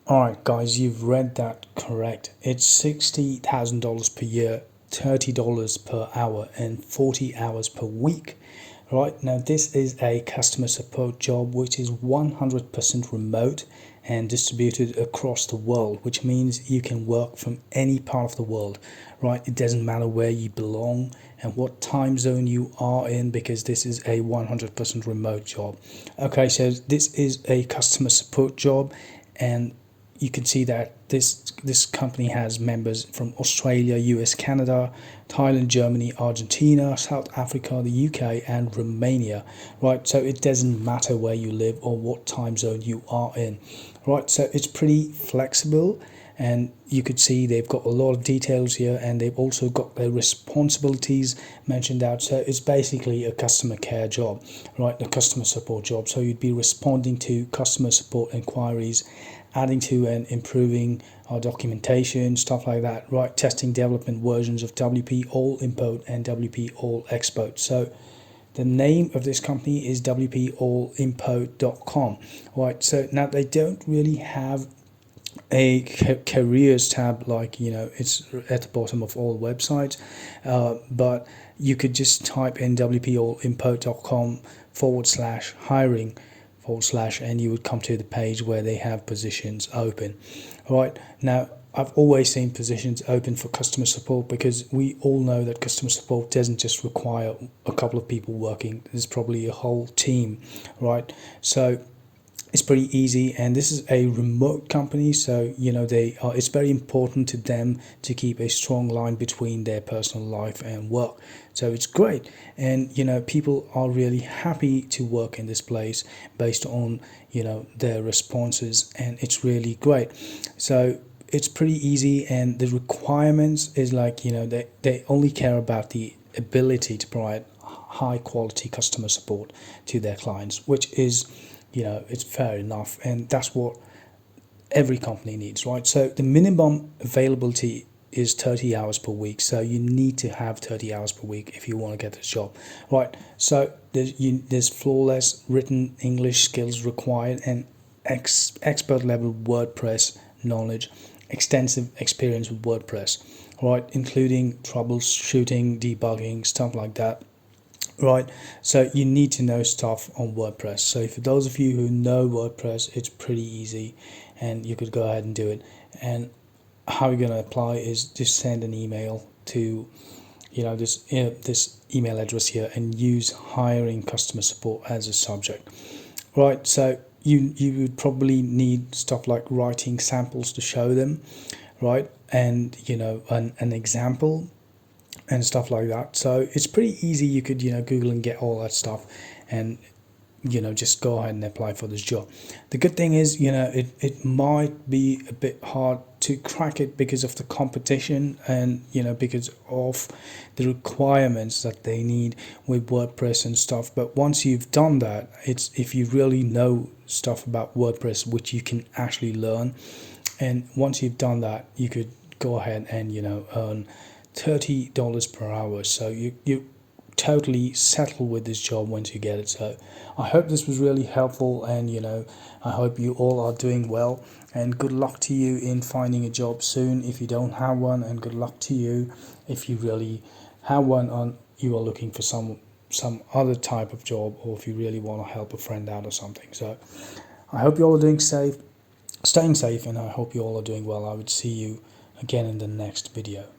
Alright guys, you've read that correct. It's $60,000 per year, $30 per hour and 40 hours per week. Right, now this is a customer support job which is 100% remote and distributed across the world, which means you can work from any part of the world. Right, it doesn't matter where you belong and what time zone you are in, because this is a 100% remote job. Okay, so this is a customer support job, and you can see that this company has members from Australia, US, Canada, Thailand, Germany, Argentina, South Africa, the UK, and Romania. Right, so it doesn't matter where you live or what time zone you are in. Right, so it's pretty flexible, and you could see they've got a lot of details here, and they've also got their responsibilities mentioned out. So it's basically a customer care job, right, a customer support job. So you'd be responding to customer support inquiries, adding to and improving our documentation, stuff like that, right? Testing development versions of WP All Import and WP All Export. So the name of this company is WPAllImport.com, right? So now they don't really have a careers tab like, it's at the bottom of all websites, but you could just type in WPAllImport.com/hiring/ and you would come to the page where they have positions open. Right now, I've always seen positions open for customer support, because we all know that customer support doesn't just require a couple of people working. There's probably a whole team, right? So it's pretty easy, and this is a remote company, so it's very important to them to keep a strong line between their personal life and work. So it's great, and people are really happy to work in this place based on their responses, and it's really great. So it's pretty easy, and the requirements is like, they only care about the ability to provide high quality customer support to their clients, which is, it's fair enough, and that's what every company needs, right? So the minimum availability is 30 hours per week, so you need to have 30 hours per week if you want to get this job, right? So there's flawless written English skills required, and expert level WordPress knowledge, extensive experience with WordPress, right, including troubleshooting, debugging, stuff like that. Right, so you need to know stuff on WordPress. So for those of you who know WordPress, it's pretty easy, and you could go ahead and do it. And how you're going to apply is just send an email to this email address here, and use hiring customer support as a subject. Right, so you would probably need stuff like writing samples to show them, right, and an example and stuff like that. So it's pretty easy. You could Google and get all that stuff, and just go ahead and apply for this job. The good thing is, it might be a bit hard to crack it because of the competition, and because of the requirements that they need with WordPress and stuff. But once you've done that, if you really know stuff about WordPress, which you can actually learn, and once you've done that, you could go ahead and earn $30 per hour. So you totally settle with this job once you get it. So I hope this was really helpful, and I hope you all are doing well, and good luck to you in finding a job soon if you don't have one, and good luck to you if you really have one, and you are looking for some other type of job, or if you really want to help a friend out or something. So I hope you all are staying safe, and I hope you all are doing well. I would see you again in the next video.